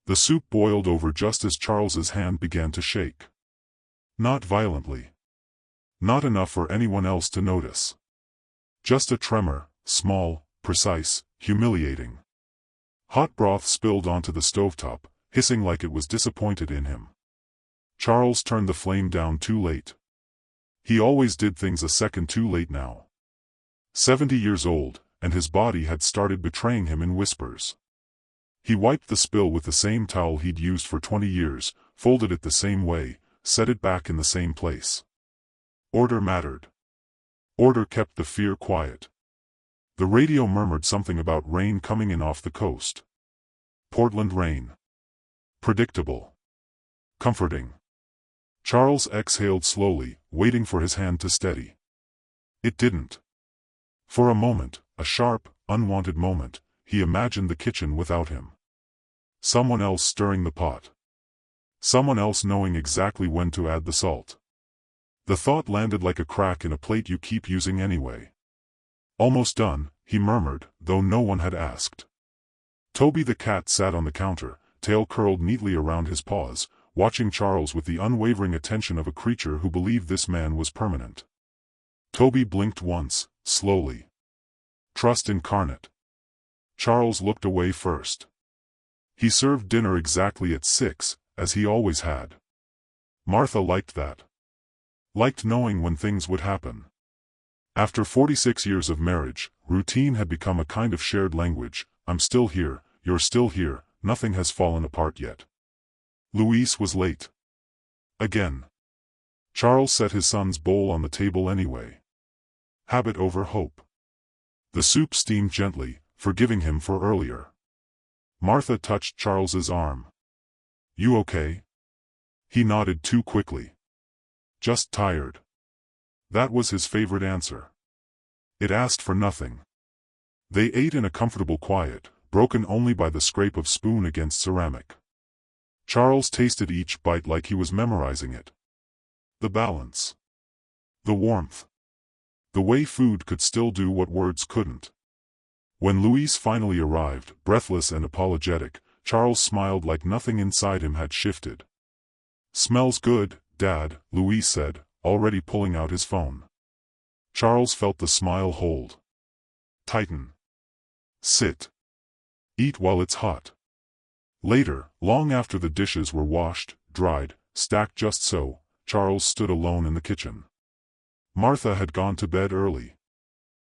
The soup boiled over just as Charles's hand began to shake. Not violently. Not enough for anyone else to notice. Just a tremor, small, precise, humiliating. Hot broth spilled onto the stovetop, hissing like it was disappointed in him. Charles turned the flame down too late. He always did things a second too late now. 70 years old, and his body had started betraying him in whispers. He wiped the spill with the same towel he'd used for 20 years, folded it the same way, set it back in the same place. Order mattered. Order kept the fear quiet. The radio murmured something about rain coming in off the coast. Portland rain. Predictable. Comforting. Charles exhaled slowly, waiting for his hand to steady. It didn't. For a moment, a sharp, unwanted moment, he imagined the kitchen without him. Someone else stirring the pot. Someone else knowing exactly when to add the salt. The thought landed like a crack in a plate you keep using anyway. Almost done, he murmured, though no one had asked. Toby the cat sat on the counter, tail curled neatly around his paws, watching Charles with the unwavering attention of a creature who believed this man was permanent. Toby blinked once, slowly. Trust incarnate. Charles looked away first. He served dinner exactly at 6, as he always had. Martha liked that. Liked knowing when things would happen. After 46 years of marriage, routine had become a kind of shared language. I'm still here, you're still here, nothing has fallen apart yet. Louise was late. Again. Charles set his son's bowl on the table anyway. Habit over hope. The soup steamed gently, forgiving him for earlier. Martha touched Charles's arm. You okay? He nodded too quickly. Just tired. That was his favorite answer. It asked for nothing. They ate in a comfortable quiet, broken only by the scrape of spoon against ceramic. Charles tasted each bite like he was memorizing it. The balance. The warmth. The way food could still do what words couldn't. When Louise finally arrived, breathless and apologetic, Charles smiled like nothing inside him had shifted. Smells good, Dad, Louise said, already pulling out his phone. Charles felt the smile hold. Tighten. Sit. Eat while it's hot. Later, long after the dishes were washed, dried, stacked just so, Charles stood alone in the kitchen. Martha had gone to bed early.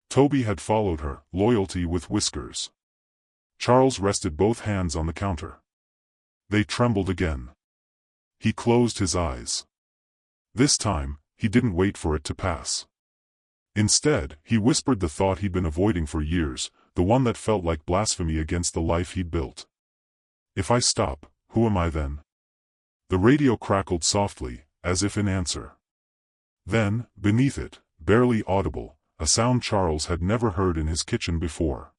Toby had followed her, loyalty with whiskers. Charles rested both hands on the counter. They trembled again. He closed his eyes. This time, he didn't wait for it to pass. Instead, he whispered the thought he'd been avoiding for years, the one that felt like blasphemy against the life he'd built. If I stop, who am I then? The radio crackled softly, as if in answer. Then, beneath it, barely audible, a sound Charles had never heard in his kitchen before.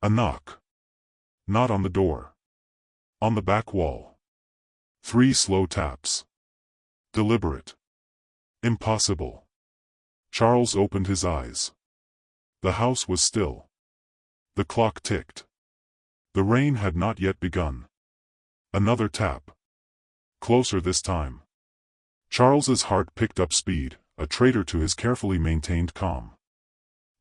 A knock. Not on the door. On the back wall. 3 slow taps. Deliberate. Impossible. Charles opened his eyes. The house was still. The clock ticked. The rain had not yet begun. Another tap. Closer this time. Charles's heart picked up speed, a traitor to his carefully maintained calm.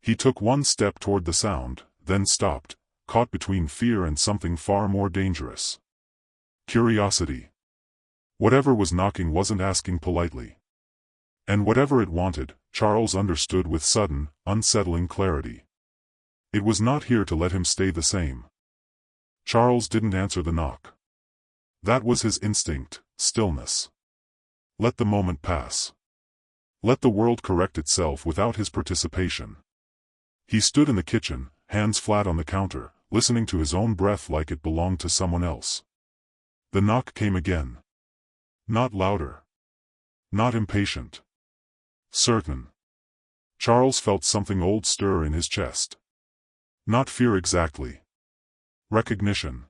He took one step toward the sound, then stopped, caught between fear and something far more dangerous. Curiosity. Whatever was knocking wasn't asking politely. And whatever it wanted, Charles understood with sudden, unsettling clarity. It was not here to let him stay the same. Charles didn't answer the knock. That was his instinct, stillness. Let the moment pass. Let the world correct itself without his participation. He stood in the kitchen, hands flat on the counter, listening to his own breath like it belonged to someone else. The knock came again. Not louder. Not impatient. Certain. Charles felt something old stir in his chest. Not fear exactly. Recognition.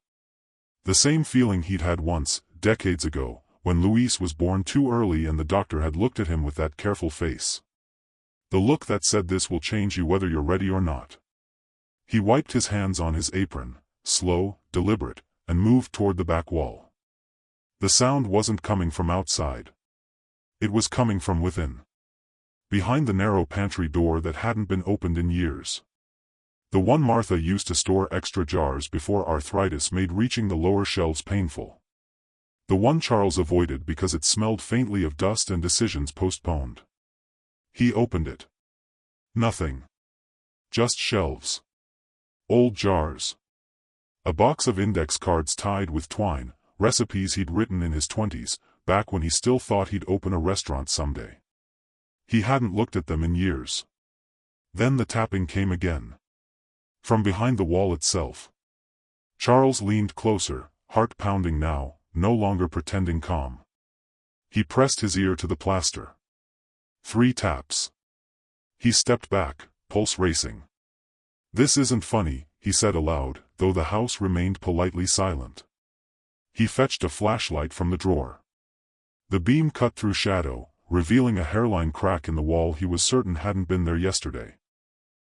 The same feeling he'd had once, decades ago, when Louise was born too early and the doctor had looked at him with that careful face. The look that said this will change you whether you're ready or not. He wiped his hands on his apron, slow, deliberate, and moved toward the back wall. The sound wasn't coming from outside. It was coming from within. Behind the narrow pantry door that hadn't been opened in years. The one Martha used to store extra jars before arthritis made reaching the lower shelves painful. The one Charles avoided because it smelled faintly of dust and decisions postponed. He opened it. Nothing. Just shelves. Old jars. A box of index cards tied with twine, recipes he'd written in his 20s, back when he still thought he'd open a restaurant someday. He hadn't looked at them in years. Then the tapping came again. From behind the wall itself. Charles leaned closer, heart pounding now, no longer pretending calm. He pressed his ear to the plaster. 3 taps. He stepped back, pulse racing. "This isn't funny," he said aloud, though the house remained politely silent. He fetched a flashlight from the drawer. The beam cut through shadow, revealing a hairline crack in the wall he was certain hadn't been there yesterday.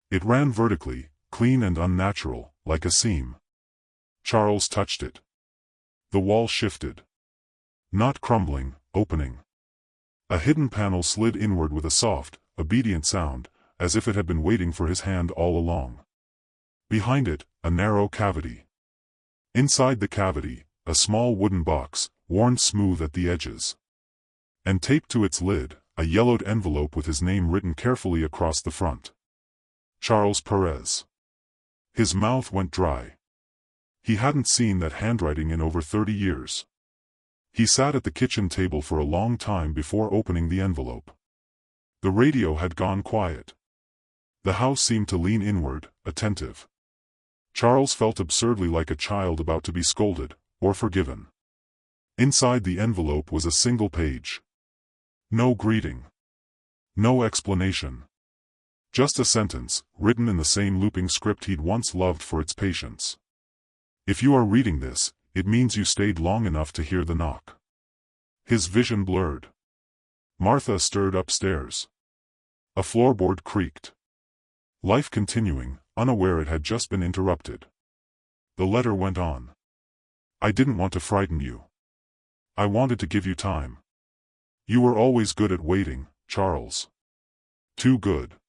It ran vertically, clean and unnatural, like a seam. Charles touched it. The wall shifted. Not crumbling, opening. A hidden panel slid inward with a soft, obedient sound, as if it had been waiting for his hand all along. Behind it, a narrow cavity. Inside the cavity, a small wooden box, worn smooth at the edges. And taped to its lid, a yellowed envelope with his name written carefully across the front. Charles Perez. His mouth went dry. He hadn't seen that handwriting in over 30 years. He sat at the kitchen table for a long time before opening the envelope. The radio had gone quiet. The house seemed to lean inward, attentive. Charles felt absurdly like a child about to be scolded, or forgiven. Inside the envelope was a single page. No greeting. No explanation. Just a sentence, written in the same looping script he'd once loved for its patience. "If you are reading this, it means you stayed long enough to hear the knock." His vision blurred. Martha stirred upstairs. A floorboard creaked. Life continuing, unaware it had just been interrupted. The letter went on. "I didn't want to frighten you. I wanted to give you time. You were always good at waiting, Charles. Too good."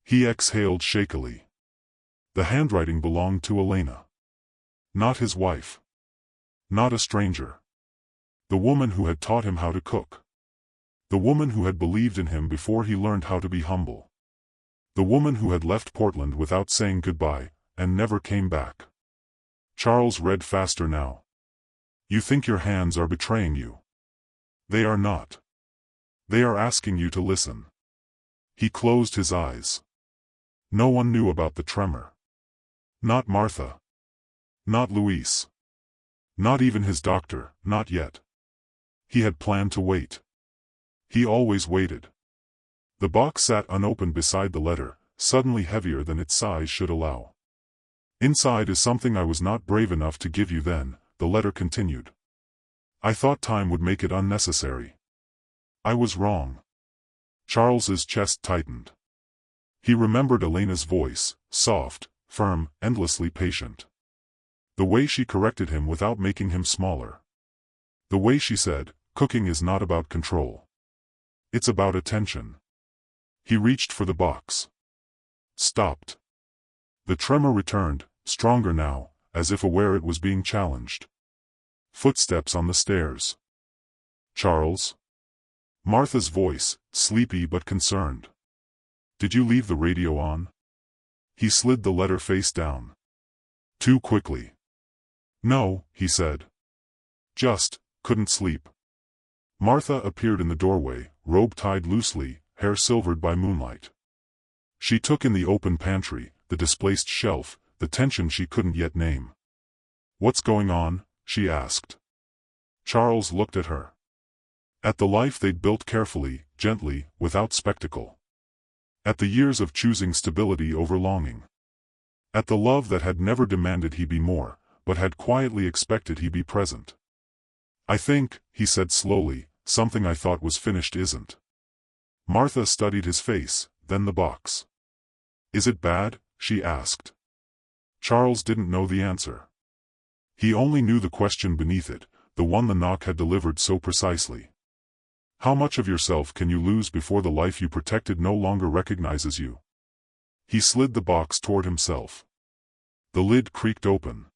He exhaled shakily. The handwriting belonged to Elena. Not his wife. Not a stranger. The woman who had taught him how to cook. The woman who had believed in him before he learned how to be humble. The woman who had left Portland without saying goodbye, and never came back. Charles read faster now. "You think your hands are betraying you. They are not. They are asking you to listen." He closed his eyes. No one knew about the tremor. Not Martha. Not Luis. Not even his doctor, not yet. He had planned to wait. He always waited. The box sat unopened beside the letter, suddenly heavier than its size should allow. "Inside is something I was not brave enough to give you then," the letter continued. "I thought time would make it unnecessary. I was wrong." Charles's chest tightened. He remembered Elena's voice, soft, firm, endlessly patient. The way she corrected him without making him smaller. The way she said, "Cooking is not about control. It's about attention." He reached for the box. Stopped. The tremor returned, stronger now, as if aware it was being challenged. Footsteps on the stairs. "Charles?" Martha's voice, sleepy but concerned. "Did you leave the radio on?" He slid the letter face down. Too quickly. "No," he said. "Just, couldn't sleep." Martha appeared in the doorway, robe tied loosely, hair silvered by moonlight. She took in the open pantry, the displaced shelf, the tension she couldn't yet name. "What's going on?" she asked. Charles looked at her. At the life they'd built carefully, gently, without spectacle. At the years of choosing stability over longing. At the love that had never demanded he be more, but had quietly expected he be present. "I think," he said slowly, "something I thought was finished isn't." Martha studied his face, then the box. "Is it bad?" she asked. Charles didn't know the answer. He only knew the question beneath it, the one the knock had delivered so precisely. How much of yourself can you lose before the life you protected no longer recognizes you? He slid the box toward himself. The lid creaked open.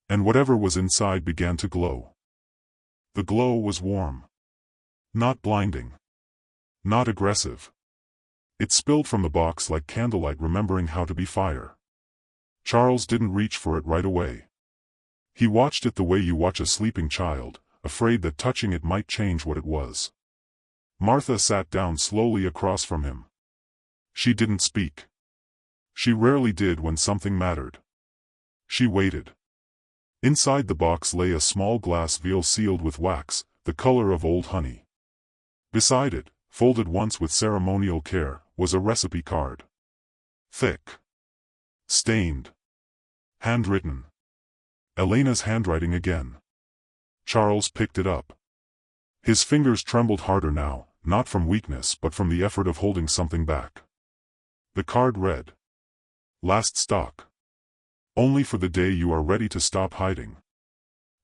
And whatever was inside began to glow. The glow was warm. Not blinding. Not aggressive. It spilled from the box like candlelight remembering how to be fire. Charles didn't reach for it right away. He watched it the way you watch a sleeping child, afraid that touching it might change what it was. Martha sat down slowly across from him. She didn't speak. She rarely did when something mattered. She waited. Inside the box lay a small glass vial sealed with wax, the color of old honey. Beside it, folded once with ceremonial care, was a recipe card. Thick. Stained. Handwritten. Elena's handwriting again. Charles picked it up. His fingers trembled harder now, not from weakness but from the effort of holding something back. The card read, "Last stock. Only for the day you are ready to stop hiding."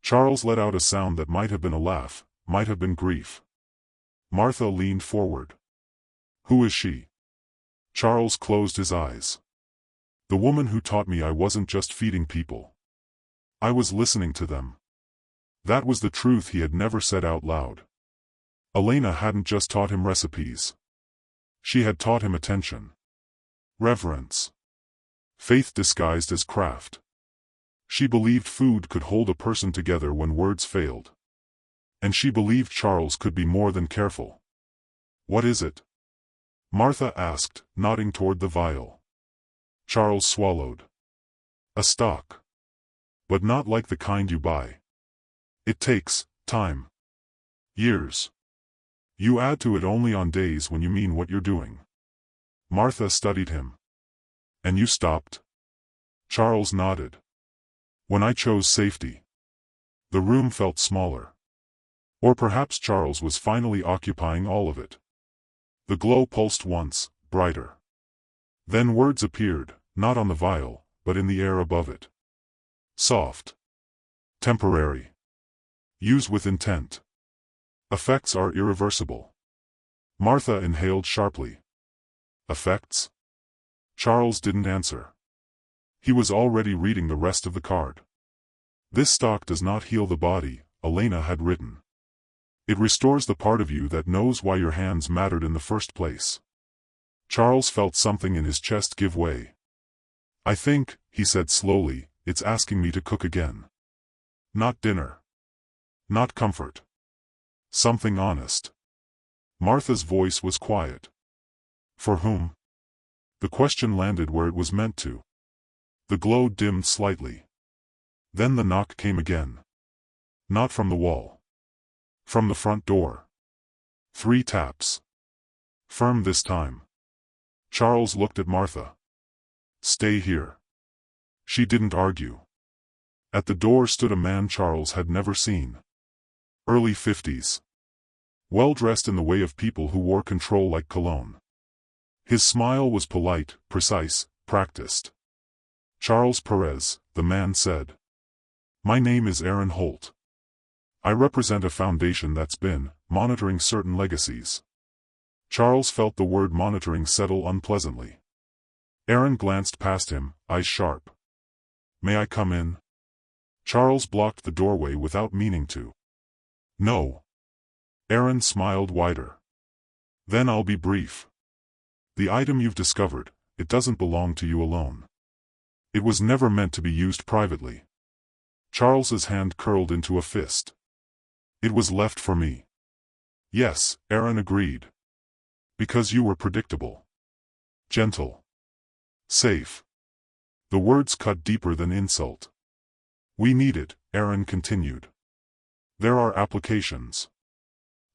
Charles let out a sound that might have been a laugh, might have been grief. Martha leaned forward. "Who is she?" Charles closed his eyes. "The woman who taught me I wasn't just feeding people. I was listening to them." That was the truth he had never said out loud. Elena hadn't just taught him recipes. She had taught him attention. Reverence. Faith disguised as craft. She believed food could hold a person together when words failed. And she believed Charles could be more than careful. "What is it?" Martha asked, nodding toward the vial. Charles swallowed. "A stock. But not like the kind you buy. It takes time. Years. You add to it only on days when you mean what you're doing." Martha studied him. "And you stopped?" Charles nodded. "When I chose safety." The room felt smaller. Or perhaps Charles was finally occupying all of it. The glow pulsed once, brighter. Then words appeared, not on the vial, but in the air above it. Soft. Temporary. Use with intent. Effects are irreversible. Martha inhaled sharply. Effects? Charles didn't answer. He was already reading the rest of the card. "This stock does not heal the body," Elena had written. "It restores the part of you that knows why your hands mattered in the first place." Charles felt something in his chest give way. "I think," he said slowly, "it's asking me to cook again. Not dinner. Not comfort. Something honest." Martha's voice was quiet. "For whom?" The question landed where it was meant to. The glow dimmed slightly. Then the knock came again. Not from the wall. From the front door. 3 taps. Firm this time. Charles looked at Martha. "Stay here." She didn't argue. At the door stood a man Charles had never seen. Early 50s. Well-dressed in the way of people who wore control like cologne. His smile was polite, precise, practiced. "Charles Perez," the man said. "My name is Aaron Holt. I represent a foundation that's been monitoring certain legacies." Charles felt the word monitoring settle unpleasantly. Aaron glanced past him, eyes sharp. "May I come in?" Charles blocked the doorway without meaning to. "No." Aaron smiled wider. "Then I'll be brief. The item you've discovered, it doesn't belong to you alone. It was never meant to be used privately." Charles's hand curled into a fist. "It was left for me." "Yes," Aaron agreed. "Because you were predictable. Gentle. Safe." The words cut deeper than insult. "We need it," Aaron continued. "There are applications.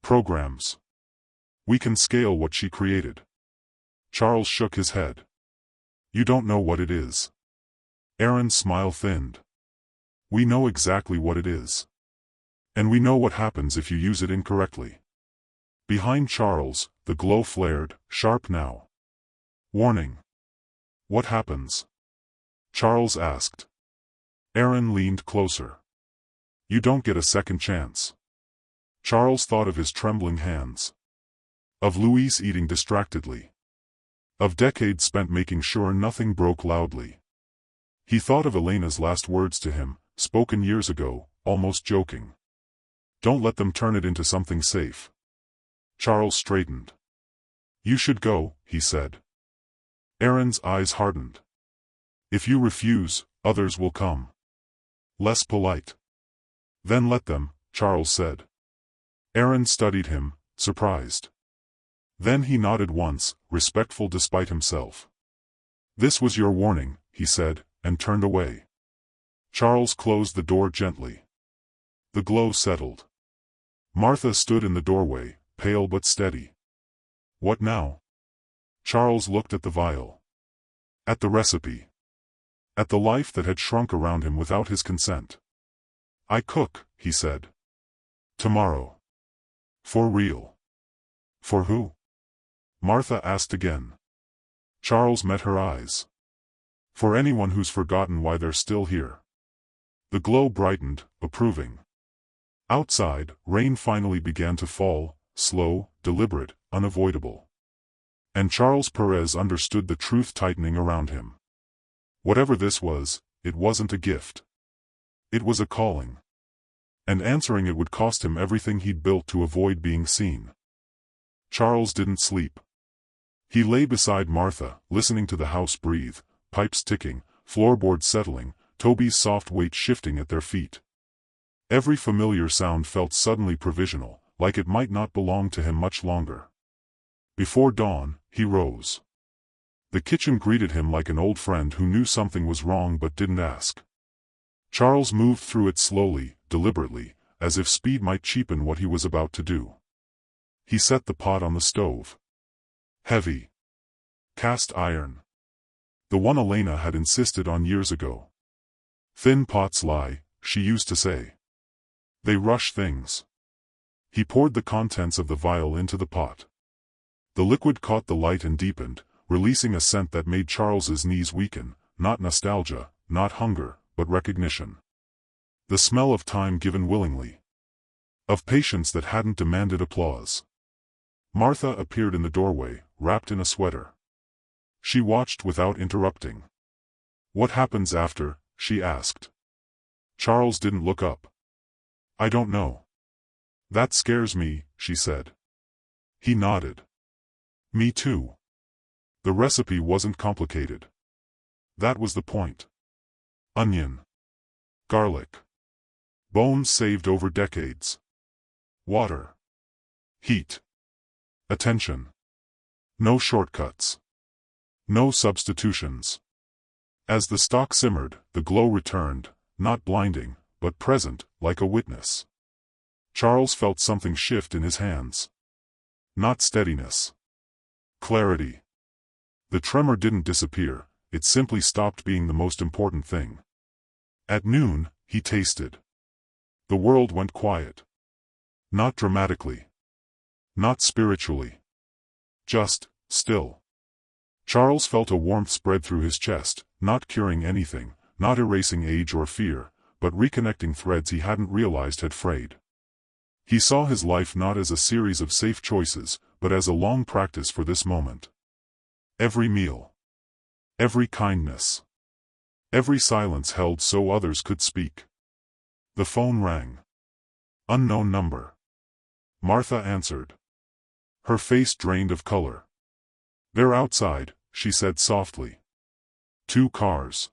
Programs. We can scale what she created." Charles shook his head. "You don't know what it is." Aaron's smile thinned. "We know exactly what it is. And we know what happens if you use it incorrectly." Behind Charles, the glow flared, sharp now. "Warning." "What happens?" Charles asked. Aaron leaned closer. You don't get a second chance. Charles thought of his trembling hands. Of Louise eating distractedly. Of decades spent making sure nothing broke loudly. He thought of Elena's last words to him, spoken years ago, almost joking. Don't let them turn it into something safe. Charles straightened. You should go, he said. Aaron's eyes hardened. If you refuse, others will come. Less polite. Then let them, Charles said. Aaron studied him, surprised. Then he nodded once, respectful despite himself. This was your warning, he said, and turned away. Charles closed the door gently. The glow settled. Martha stood in the doorway, pale but steady. What now? Charles looked at the vial. At the recipe. At the life that had shrunk around him without his consent. I cook, he said. Tomorrow. For real. For who? Martha asked again. Charles met her eyes. For anyone who's forgotten why they're still here. The glow brightened, approving. Outside, rain finally began to fall, slow, deliberate, unavoidable. And Charles Perez understood the truth tightening around him. Whatever this was, it wasn't a gift. It was a calling. And answering it would cost him everything he'd built to avoid being seen. Charles didn't sleep. He lay beside Martha, listening to the house breathe, pipes ticking, floorboards settling, Toby's soft weight shifting at their feet. Every familiar sound felt suddenly provisional, like it might not belong to him much longer. Before dawn, he rose. The kitchen greeted him like an old friend who knew something was wrong but didn't ask. Charles moved through it slowly, deliberately, as if speed might cheapen what he was about to do. He set the pot on the stove. Heavy. Cast iron. The one Elena had insisted on years ago. Thin pots lie, she used to say. They rush things. He poured the contents of the vial into the pot. The liquid caught the light and deepened, releasing a scent that made Charles's knees weaken, not nostalgia, not hunger, but recognition. The smell of time given willingly. Of patience that hadn't demanded applause. Martha appeared in the doorway, wrapped in a sweater. She watched without interrupting. What happens after? She asked. Charles didn't look up. I don't know. That scares me, she said. He nodded. Me too. The recipe wasn't complicated. That was the point. Onion. Garlic. Bones saved over decades. Water. Heat. Attention. No shortcuts. No substitutions. As the stock simmered, the glow returned, not blinding, but present, like a witness. Charles felt something shift in his hands. Not steadiness. Clarity. The tremor didn't disappear, it simply stopped being the most important thing. At noon, he tasted. The world went quiet. Not dramatically. Not spiritually. Just, still. Charles felt a warmth spread through his chest, not curing anything, not erasing age or fear, but reconnecting threads he hadn't realized had frayed. He saw his life not as a series of safe choices, but as a long practice for this moment. Every meal. Every kindness. Every silence held so others could speak. The phone rang. Unknown number. Martha answered. Her face drained of color. They're outside, she said softly. 2 cars.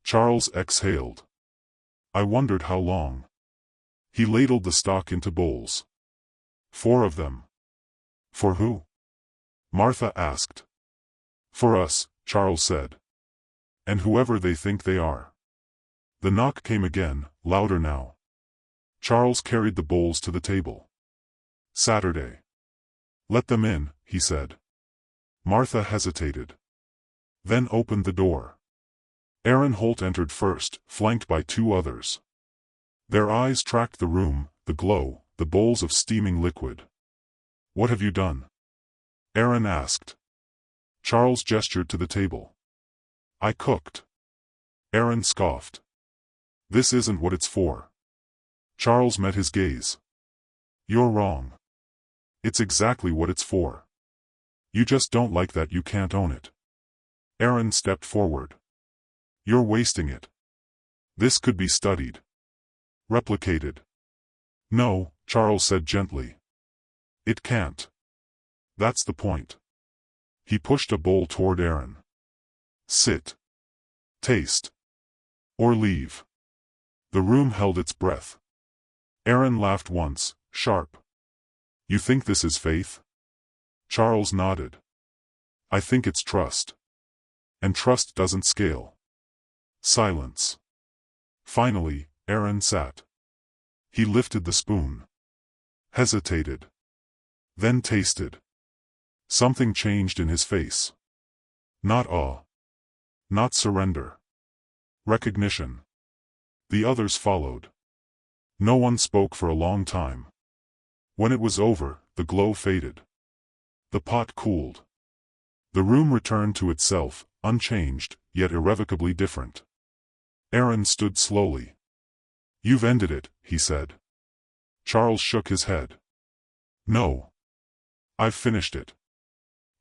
Charles exhaled. I wondered how long. He ladled the stock into bowls. 4 of them. For who? Martha asked. For us, Charles said. And whoever they think they are. The knock came again, louder now. Charles carried the bowls to the table. Saturday. Let them in, he said. Martha hesitated. Then opened the door. Aaron Holt entered first, flanked by 2 others. Their eyes tracked the room, the glow, the bowls of steaming liquid. What have you done? Aaron asked. Charles gestured to the table. I cooked. Aaron scoffed. This isn't what it's for. Charles met his gaze. You're wrong. It's exactly what it's for. You just don't like that you can't own it. Aaron stepped forward. You're wasting it. This could be studied. Replicated. No, Charles said gently. It can't. That's the point. He pushed a bowl toward Aaron. Sit. Taste. Or leave. The room held its breath. Aaron laughed once, sharp. You think this is faith? Charles nodded. I think it's trust. And trust doesn't scale. Silence. Finally, Aaron sat. He lifted the spoon. Hesitated. Then tasted. Something changed in his face. Not awe. Not surrender. Recognition. The others followed. No one spoke for a long time. When it was over, the glow faded. The pot cooled. The room returned to itself, unchanged, yet irrevocably different. Aaron stood slowly. You've ended it, he said. Charles shook his head. No. I've finished it.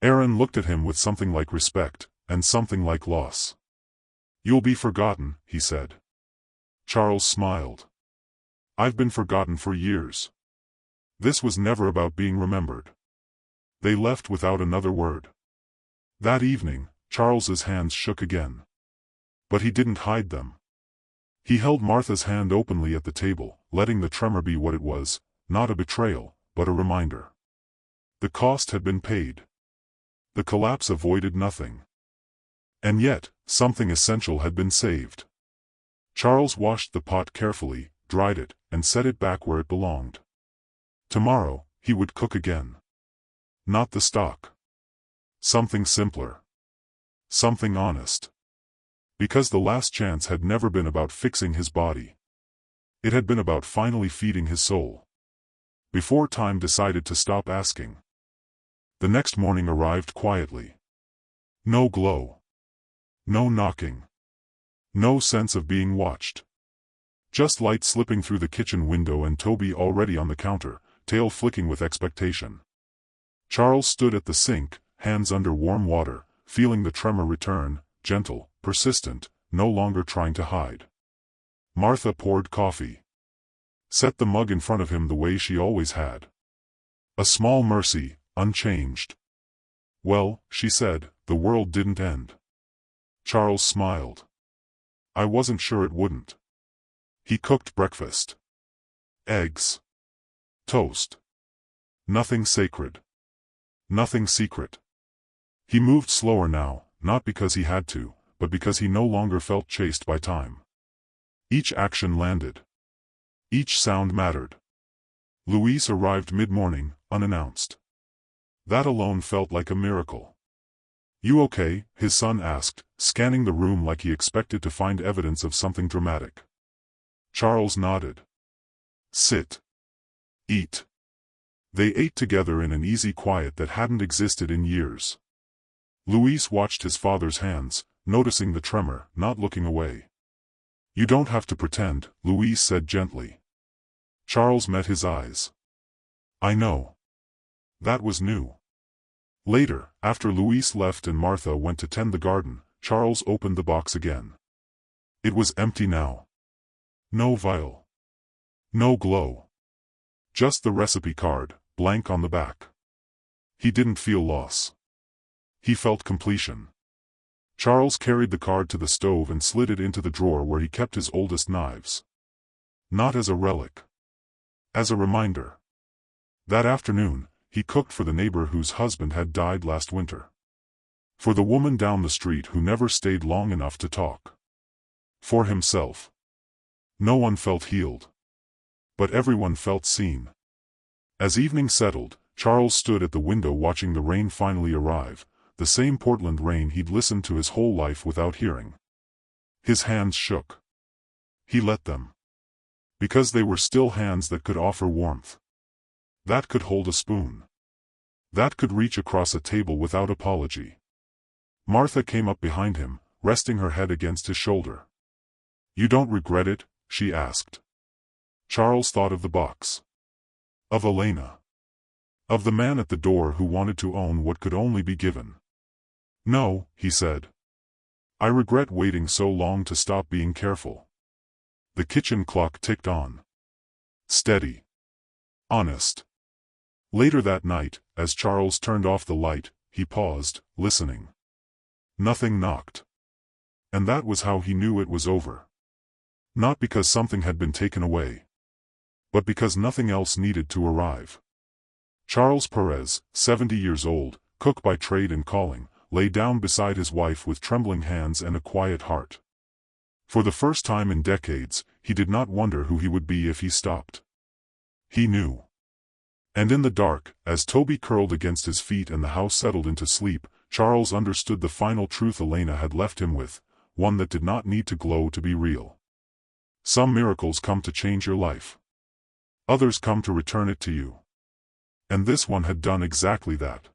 Aaron looked at him with something like respect, and something like loss. You'll be forgotten, he said. Charles smiled. I've been forgotten for years. This was never about being remembered. They left without another word. That evening, Charles's hands shook again. But he didn't hide them. He held Martha's hand openly at the table, letting the tremor be what it was, not a betrayal, but a reminder. The cost had been paid. The collapse avoided nothing. And yet, something essential had been saved. Charles washed the pot carefully, dried it, and set it back where it belonged. Tomorrow, he would cook again. Not the stock. Something simpler. Something honest. Because the last chance had never been about fixing his body. It had been about finally feeding his soul. Before time decided to stop asking. The next morning arrived quietly. No glow. No knocking. No sense of being watched. Just light slipping through the kitchen window and Toby already on the counter, tail flicking with expectation. Charles stood at the sink, hands under warm water, feeling the tremor return, gentle, persistent, no longer trying to hide. Martha poured coffee. Set the mug in front of him the way she always had. A small mercy, unchanged. Well, she said, the world didn't end. Charles smiled. I wasn't sure it wouldn't. He cooked breakfast. Eggs. Toast. Nothing sacred. Nothing secret. He moved slower now, not because he had to, but because he no longer felt chased by time. Each action landed. Each sound mattered. Luis arrived mid-morning, unannounced. That alone felt like a miracle. You okay? His son asked, scanning the room like he expected to find evidence of something dramatic. Charles nodded. Sit. Eat. They ate together in an easy quiet that hadn't existed in years. Luis watched his father's hands, noticing the tremor, not looking away. You don't have to pretend, Luis said gently. Charles met his eyes. I know. That was new. Later, after Luis left and Martha went to tend the garden, Charles opened the box again. It was empty now. No vial. No glow. Just the recipe card, blank on the back. He didn't feel loss. He felt completion. Charles carried the card to the stove and slid it into the drawer where he kept his oldest knives. Not as a relic. As a reminder. That afternoon, he cooked for the neighbor whose husband had died last winter. For the woman down the street who never stayed long enough to talk. For himself. No one felt healed. But everyone felt seen. As evening settled, Charles stood at the window watching the rain finally arrive, the same Portland rain he'd listened to his whole life without hearing. His hands shook. He let them. Because they were still hands that could offer warmth. That could hold a spoon. That could reach across a table without apology. Martha came up behind him, resting her head against his shoulder. You don't regret it? She asked. Charles thought of the box. Of Elena. Of the man at the door who wanted to own what could only be given. "No," he said. "I regret waiting so long to stop being careful." The kitchen clock ticked on. Steady. Honest. Later that night, as Charles turned off the light, he paused, listening. Nothing knocked. And that was how he knew it was over. Not because something had been taken away, but because nothing else needed to arrive. Charles Perez, 70 years old, cook by trade and calling, lay down beside his wife with trembling hands and a quiet heart. For the first time in decades, he did not wonder who he would be if he stopped. He knew. And in the dark, as Toby curled against his feet and the house settled into sleep, Charles understood the final truth Elena had left him with, one that did not need to glow to be real. Some miracles come to change your life. Others come to return it to you. And this one had done exactly that.